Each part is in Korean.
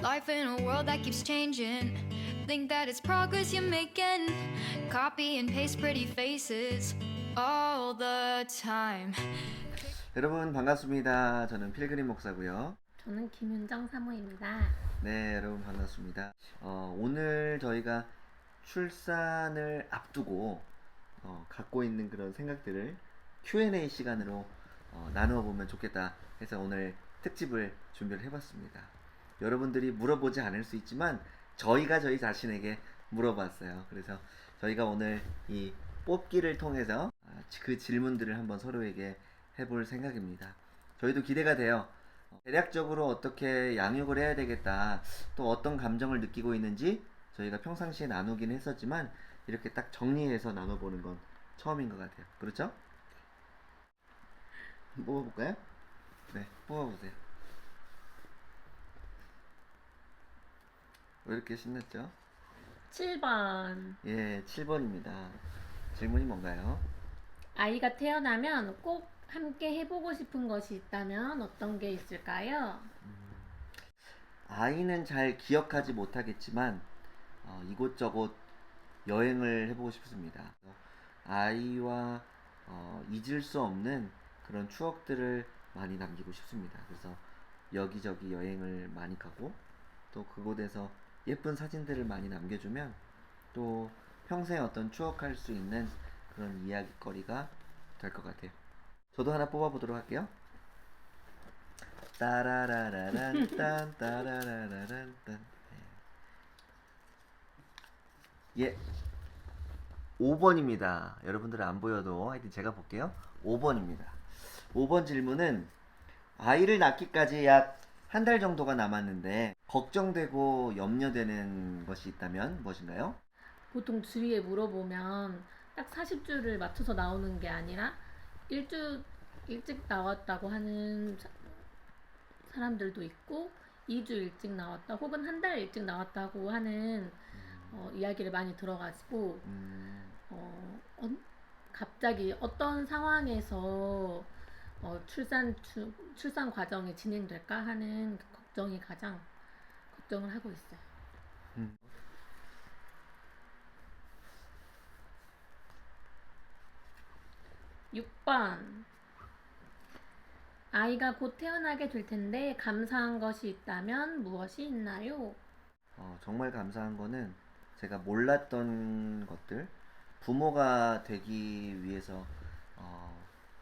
Life in a world that keeps changing. Think that it's progress you're making. Copy and paste pretty faces all the time. 여러분 반갑습니다. 저는 필그림 목사고요. 저는 김윤정 사모입니다. 네, 여러분 반갑습니다. 오늘 저희가 출산을 앞두고 갖고 있는 그런 생각들을 Q&A 시간으로 나누어 보면 좋겠다 해서 오늘 특집을 준비를 해봤습니다. 여러분들이 물어보지 않을 수 있지만 저희가 저희 자신에게 물어봤어요. 그래서 저희가 오늘 이 뽑기를 통해서 그 질문들을 한번 서로에게 해볼 생각입니다. 저희도 기대가 돼요. 대략적으로 어떻게 양육을 해야 되겠다, 또 어떤 감정을 느끼고 있는지 저희가 평상시에 나누긴 했었지만 이렇게 딱 정리해서 나눠보는 건 처음인 것 같아요. 그렇죠? 뽑아볼까요? 네, 뽑아보세요. 왜 이렇게 신났죠? 7번. 예, 7번입니다. 질문이 뭔가요? 아이가 태어나면 꼭 함께 해보고 싶은 것이 있다면 어떤 게 있을까요? 아이는 잘 기억하지 못하겠지만 이곳저곳 여행을 해보고 싶습니다. 아이와 잊을 수 없는 그런 추억들을 많이 남기고 싶습니다. 그래서 여기저기 여행을 많이 가고 또 그곳에서 예쁜 사진들을 많이 남겨주면 또 평생 어떤 추억할 수 있는 그런 이야기거리가 될 것 같아요. 저도 하나 뽑아보도록 할게요. 따라라라란 딴 따라라라란 딴. 예, 5번입니다. 여러분들은 안 보여도 하여튼 제가 볼게요. 5번입니다. 5번 질문은 아이를 낳기까지 약 한 달 정도가 남았는데 걱정되고 염려되는 것이 있다면 무엇인가요? 보통 주위에 물어보면 딱 40주를 맞춰서 나오는 게 아니라 1주 일찍 나왔다고 하는 사람들도 있고 2주 일찍 나왔다 혹은 한 달 일찍 나왔다고 하는 이야기를 많이 들어가지고 갑자기 어떤 상황에서 출산 과정이 진행될까 하는 그 걱정이 가장 걱정을 하고 있어요. 음. 6번. 아이가 곧 태어나게 될 텐데 감사한 것이 있다면 무엇이 있나요? 정말 감사한 거는 제가 몰랐던 것들, 부모가 되기 위해서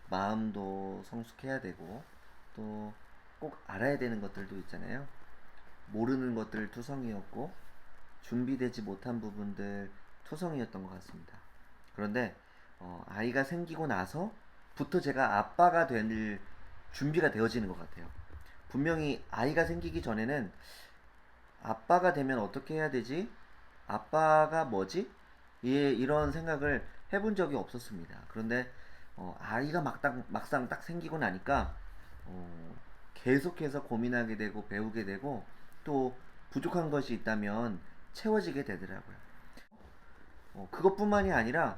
마음도 성숙해야 되고 또 꼭 알아야 되는 것들도 있잖아요. 모르는 것들 투성이었고 준비되지 못한 부분들 투성이었던 것 같습니다. 그런데 아이가 생기고 나서부터 제가 아빠가 될 준비가 되어지는 것 같아요. 분명히 아이가 생기기 전에는 아빠가 되면 어떻게 해야 되지? 아빠가 뭐지? 예, 이런 생각을 해본 적이 없었습니다. 그런데 아이가 막상 딱 생기고 나니까 계속해서 고민하게 되고 배우게 되고 또 부족한 것이 있다면 채워지게 되더라고요. 그것뿐만이 아니라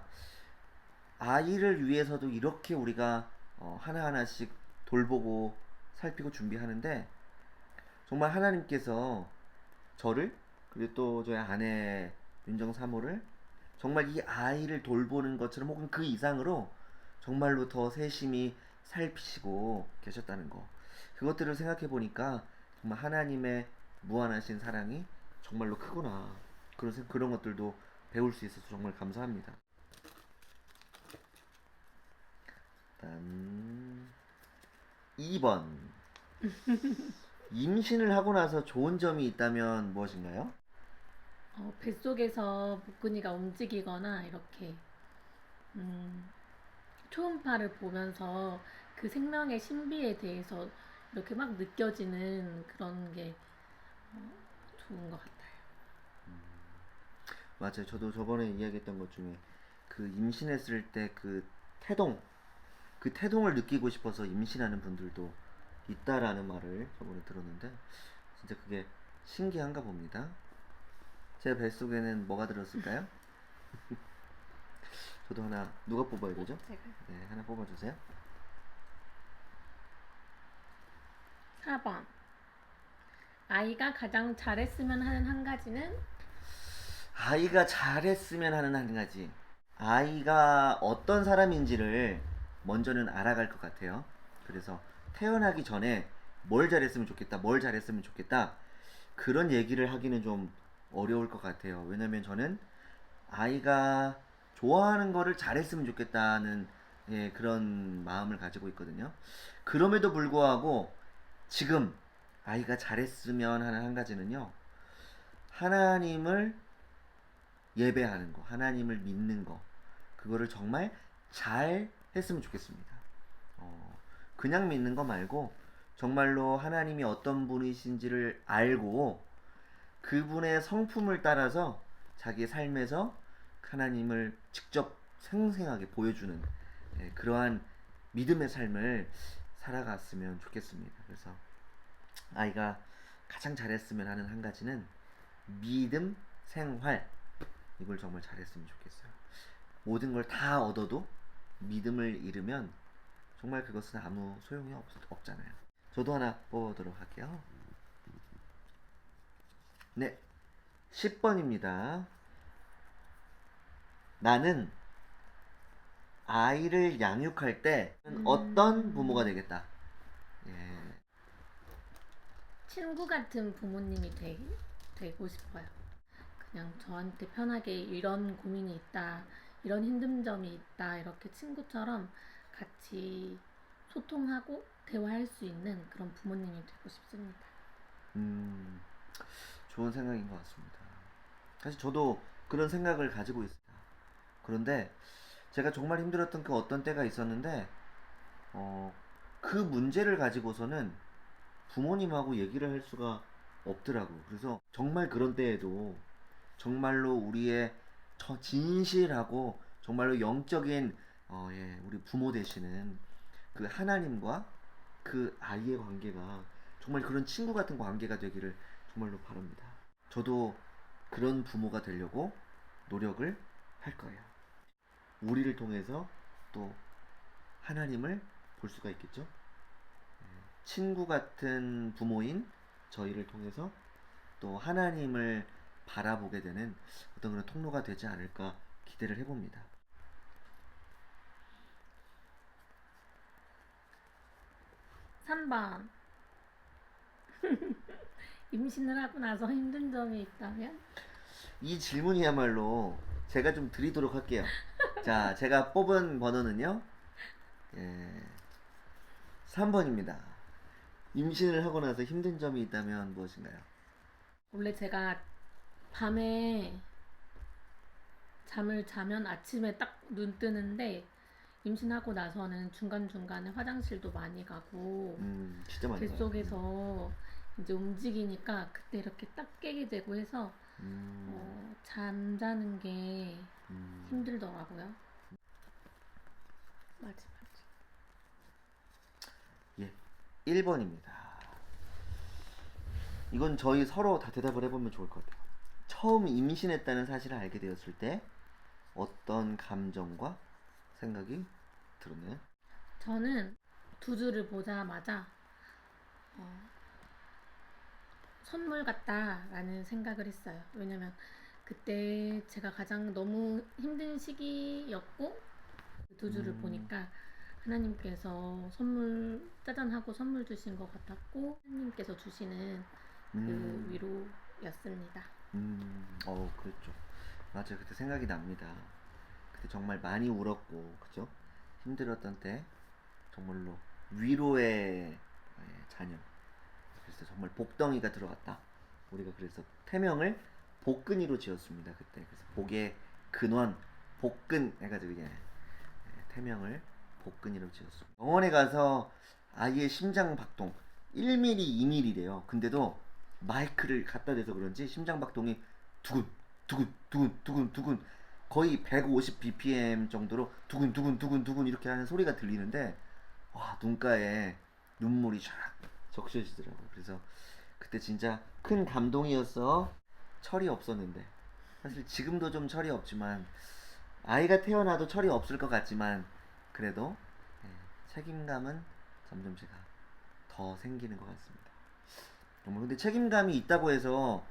아이를 위해서도 이렇게 우리가 하나하나씩 돌보고 살피고 준비하는데 정말 하나님께서 저를 그리고 또 저희 아내 윤정 사모를 정말 이 아이를 돌보는 것처럼 혹은 그 이상으로 정말로 더 세심히 살피시고 계셨다는 거, 그것들을 생각해 보니까 정말 하나님의 무한하신 사랑이 정말로 크구나, 그런 것들도 배울 수 있어서 정말 감사합니다. 다음 2번. 임신을 하고 나서 좋은 점이 있다면 무엇인가요? 뱃속에서 복근이가 움직이거나 이렇게 초음파를 보면서 그 생명의 신비에 대해서 이렇게 막 느껴지는 그런 게 좋은 것 같아요. 맞아요. 저도 저번에 이야기했던 것 중에 그 임신했을 때 그 태동을 느끼고 싶어서 임신하는 분들도 있다라는 말을 저번에 들었는데 진짜 그게 신기한가 봅니다. 제 뱃속에는 뭐가 들었을까요? 저도 하나, 누가 뽑아야 되죠? 제가 네, 하나 뽑아주세요. 4번. 아이가 가장 잘했으면 하는 한 가지는 아이가 잘했으면 하는 한 가지. 아이가 어떤 사람인지를 먼저는 알아갈 것 같아요. 그래서 태어나기 전에 뭘 잘했으면 좋겠다, 뭘 잘했으면 좋겠다. 그런 얘기를 하기는 좀 어려울 것 같아요. 왜냐면 저는 아이가 좋아하는 거를 잘했으면 좋겠다는 그런 마음을 가지고 있거든요. 그럼에도 불구하고 지금 아이가 잘했으면 하는 한 가지는요. 하나님을 예배하는 거, 하나님을 믿는 거, 그거를 정말 잘 했으면 좋겠습니다. 그냥 믿는 거 말고 정말로 하나님이 어떤 분이신지를 알고 그분의 성품을 따라서 자기 삶에서 하나님을 직접 생생하게 보여주는 그러한 믿음의 삶을 살아갔으면 좋겠습니다. 그래서 아이가 가장 잘했으면 하는 한 가지는 믿음 생활, 이걸 정말 잘했으면 좋겠어요. 모든 걸 다 얻어도 믿음을 잃으면 정말 그것은 아무 소용이 없잖아요. 저도 하나 뽑아보도록 할게요. 네, 10번입니다. 나는 아이를 양육할 때 어떤 부모가 되겠다. 예. 친구 같은 부모님이 되고 싶어요. 그냥 저한테 편하게 이런 고민이 있다, 이런 힘든 점이 있다, 이렇게 친구처럼 같이 소통하고 대화할 수 있는 그런 부모님이 되고 싶습니다. 좋은 생각인 것 같습니다. 사실 저도 그런 생각을 가지고 있습니다. 그런데 제가 정말 힘들었던 그 어떤 때가 있었는데 그 문제를 가지고서는 부모님하고 얘기를 할 수가 없더라고요. 그래서 정말 그런 때에도 정말로 우리의 진실하고 정말로 영적인 우리 부모 되시는 그 하나님과 그 아이의 관계가 정말 그런 친구 같은 관계가 되기를 정말로 바랍니다. 저도 그런 부모가 되려고 노력을 할 거예요. 우리를 통해서 또 하나님을 볼 수가 있겠죠. 친구 같은 부모인 저희를 통해서 또 하나님을 바라보게 되는 어떤 그런 통로가 되지 않을까 기대를 해봅니다. (3번) 임신을 하고 나서 힘든 점이 있다면? 이 질문이야말로 제가 좀 드리도록 할게요. 자, 제가 뽑은 번호는요. 3번입니다. 임신을 하고 나서 힘든 점이 있다면 무엇인가요? 원래 제가 밤에 잠을 자면 아침에 딱 눈 뜨는데 임신하고 나서는 중간중간에 화장실도 많이 가고 진짜 많이 가요. 뱃속에서 이제 움직이니까 그때 이렇게 딱 깨게 되고 해서 잠자는 게 힘들더라고요. 마지막. 예, 1번입니다. 이건 저희 서로 다 대답을 해보면 좋을 것 같아요. 처음 임신했다는 사실을 알게 되었을 때 어떤 감정과 생각이 들었나요? 저는 두 줄을 보자마자 선물 같다라는 생각을 했어요. 왜냐면 그때 제가 가장 너무 힘든 시기였고 두 줄을 보니까 하나님께서 선물 짜잔 하고 선물 주신 것 같았고 하나님께서 주시는 그 위로였습니다. 그랬죠. 맞아요. 그때 생각이 납니다. 그때 정말 많이 울었고, 그죠? 힘들었던 때 정말로 위로의 자녀. 그래서 정말 복덩이가 들어왔다. 우리가 그래서 태명을 복근이로 지었습니다. 그때 그래서 복의 근원 복근 해가지고 이제 태명을 복근이로 지었습니다. 병원에 가서 아이의 심장 박동 1mm, 2mm래요. 근데도 마이크를 갖다 대서 그런지 심장 박동이 두근 두근 두근 두근 두근 거의 150 bpm 정도로 두근 두근 두근 두근 이렇게 하는 소리가 들리는데 와 눈가에 눈물이 쫙 적셔지더라고요. 그래서 그때 진짜 큰 감동이었어. 철이 없었는데 사실 지금도 좀 철이 없지만 아이가 태어나도 철이 없을 것 같지만 그래도 책임감은 점점 제가 더 생기는 것 같습니다. 정말 근데 책임감이 있다고 해서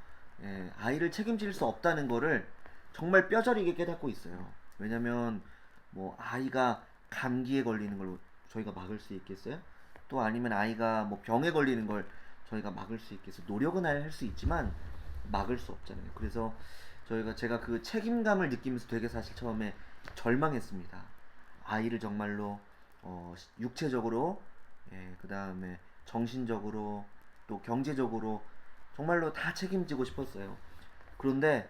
아이를 책임질 수 없다는 거를 정말 뼈저리게 깨닫고 있어요. 왜냐면 뭐 아이가 감기에 걸리는 걸 저희가 막을 수 있겠어요? 또 아니면 아이가 뭐 병에 걸리는 걸 저희가 막을 수 있겠어요? 노력은 할 수 있지만 막을 수 없잖아요. 그래서 제가 그 책임감을 느끼면서 되게 사실 처음에 절망했습니다. 아이를 정말로 육체적으로, 그 다음에 정신적으로, 또 경제적으로 정말로 다 책임지고 싶었어요. 그런데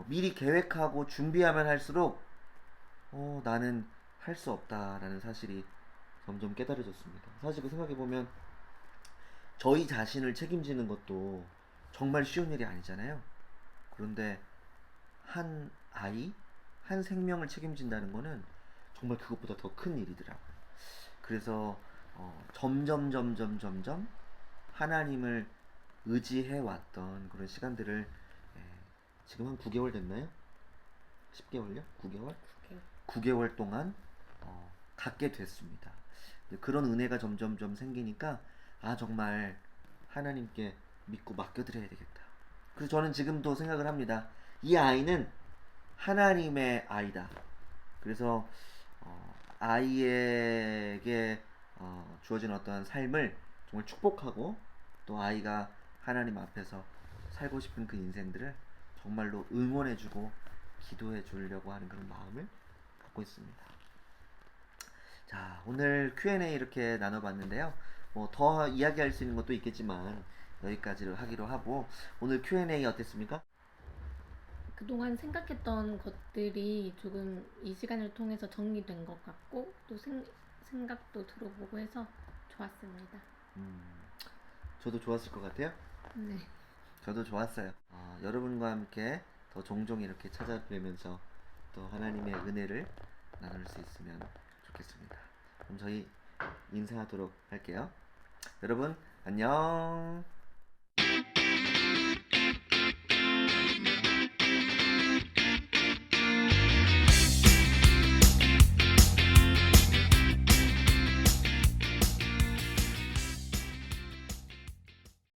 미리 계획하고 준비하면 할수록 나는 할 수 없다라는 사실이 점점 깨달아졌습니다. 사실 그 생각해보면 저희 자신을 책임지는 것도 정말 쉬운 일이 아니잖아요. 그런데 한 아이, 한 생명을 책임진다는 거는 정말 그것보다 더 큰 일이더라고요. 그래서 점점 하나님을 의지해 왔던 그런 시간들을 지금 한 9개월 됐나요? 10개월요? 9개월? 그게 9개월 동안 갖게 됐습니다. 그런 은혜가 점점점 생기니까 정말 하나님께 믿고 맡겨드려야 되겠다. 그래서 저는 지금도 생각을 합니다. 이 아이는 하나님의 아이다. 그래서 아이에게 주어진 어떤 삶을 정말 축복하고 또 아이가 하나님 앞에서 살고 싶은 그 인생들을 정말로 응원해주고 기도해 주려고 하는 그런 마음을 갖고 있습니다. 자, 오늘 Q&A 이렇게 나눠봤는데요. 뭐 더 이야기할 수 있는 것도 있겠지만 여기까지를 하기로 하고 오늘 Q&A 어땠습니까? 그동안 생각했던 것들이 조금 이 시간을 통해서 정리된 것 같고 또 생각도 들어보고 해서 좋았습니다. 저도 좋았을 것 같아요. 네. 저도 좋았어요. 여러분과 함께 더 종종 이렇게 찾아뵈면서 또 하나님의 은혜를 나눌 수 있으면 좋겠습니다. 그럼 저희 인사하도록 할게요. 여러분 안녕.